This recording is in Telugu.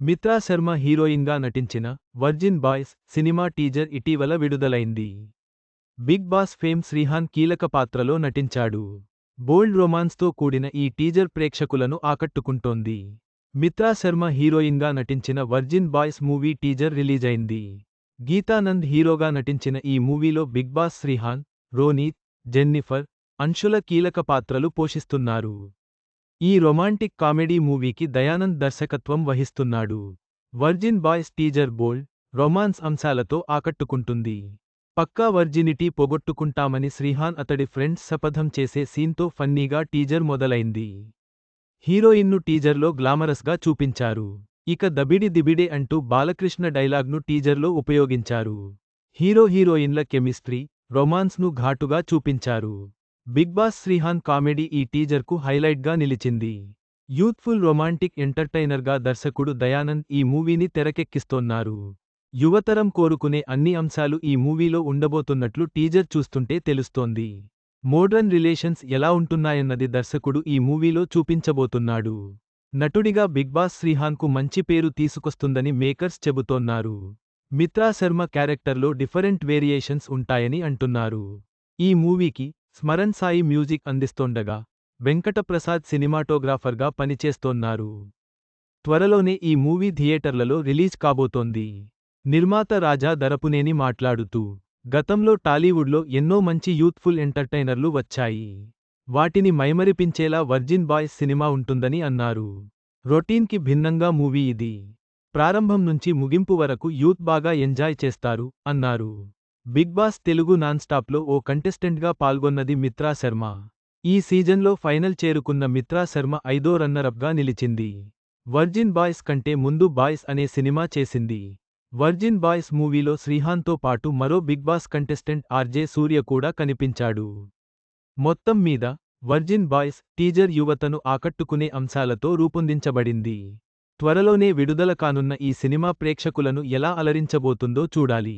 మిత్రా శర్మ హీరోయిన్గా నటించిన వర్జిన్ బాయ్స్ సినిమా టీజర్ ఇటీవల విడుదలైంది. బిగ్ బాస్ ఫేమ్ శ్రీహాన్ కీలక పాత్రలో నటించాడు. బోల్డ్ రొమాన్స్తో కూడిన ఈ టీజర్ ప్రేక్షకులను ఆకట్టుకుంటోంది. మిత్రా శర్మ హీరోయిన్గా నటించిన వర్జిన్ బాయ్స్ మూవీ టీజర్ రిలీజైంది. గీతానంద్ హీరోగా నటించిన ఈ మూవీలో Bigg Boss Srihan, Ronith, Jennifer, Anshula కీలక పాత్రలు పోషిస్తున్నారు. ఈ రొమాంటిక్ కామెడీ మూవీకి దయానంద్ దర్శకత్వం వహిస్తున్నాడు. Virgin boys teaser bold, romance అంశాలతో ఆకట్టుకుంటుంది. పక్కా వర్జినిటీ పోగొట్టుకుంటామని శ్రీహాన్ అతడి ఫ్రెండ్స్ శపథం చేసే సీన్తో ఫన్నీగా టీజర్ మొదలైంది. హీరోయిన్ను టీజర్లో గ్లామరస్గా చూపించారు. ఇక దబిడి దిబిడే అంటూ బాలకృష్ణ డైలాగ్ను టీజర్లో ఉపయోగించారు. హీరోయిన్ల కెమిస్ట్రీ, రొమాన్స్ను ఘాటుగా చూపించారు. బిగ్ బాస్ శ్రీహాన్ కామెడీ ఈ టీజర్కు హైలైట్గా నిలిచింది. యూత్ఫుల్ రొమాంటిక్ ఎంటర్టైనర్గా దర్శకుడు దయానంద్ ఈ మూవీని తెరకెక్కిస్తోన్నారు. యువతరం కోరుకునే అన్ని అంశాలు ఈ మూవీలో ఉండబోతున్నట్లు టీజర్ చూస్తుంటే తెలుస్తోంది. మోడ్రన్ రిలేషన్స్ ఎలా ఉంటున్నాయన్నది దర్శకుడు ఈ మూవీలో చూపించబోతున్నాడు. నటుడిగా బిగ్ బాస్ శ్రీహాన్కు మంచి పేరు తీసుకొస్తుందని మేకర్స్ చెబుతోన్నారు. మిత్రా శర్మ క్యారెక్టర్లో డిఫరెంట్ వేరియేషన్స్ ఉంటాయని అంటున్నారు. ఈ మూవీకి స్మరణ్ సాయి మ్యూజిక్ అందిస్తోండగా వెంకటప్రసాద్ సినిమాటోగ్రాఫర్గా పనిచేస్తోన్నారు. త్వరలోనే ఈ మూవీ థియేటర్లలో రిలీజ్ కాబోతోంది. నిర్మాత రాజా దరపునేని మాట్లాడుతూ, గతంలో టాలీవుడ్లో ఎన్నో మంచి యూత్ఫుల్ ఎంటర్టైనర్లు వచ్చాయి. వాటిని మైమరిపించేలా వర్జిన్ బాయ్స్ సినిమా ఉంటుందని అన్నారు. రొటీన్కి భిన్నంగా మూవీ ఇది. ప్రారంభం నుంచి ముగింపు వరకు యూత్ బాగా ఎంజాయ్ చేస్తారు అన్నారు. బిగ్ బాస్ తెలుగు నాన్ స్టాప్లో ఓ కంటెస్టెంట్గా పాల్గొన్నది మిత్రా శర్మ. ఈ సీజన్లో ఫైనల్ చేరుకున్న మిత్రా శర్మ 5వ రన్నరప్గా నిలిచింది. వర్జిన్ బాయ్స్ కంటే ముందు బాయ్స్ అనే సినిమా చేసింది. వర్జిన్ బాయ్స్ మూవీలో శ్రీహాన్తో పాటు మరో బిగ్ బాస్ కంటెస్టెంట్ ఆర్జే సూర్య కూడా కనిపించాడు. మొత్తం మీద వర్జిన్ బాయ్స్ టీజర్ యువతను ఆకట్టుకునే అంశాలతో రూపొందించబడింది. త్వరలోనే విడుదల కానున్న ఈ సినిమా ప్రేక్షకులను ఎలా అలరించబోతుందో చూడాలి.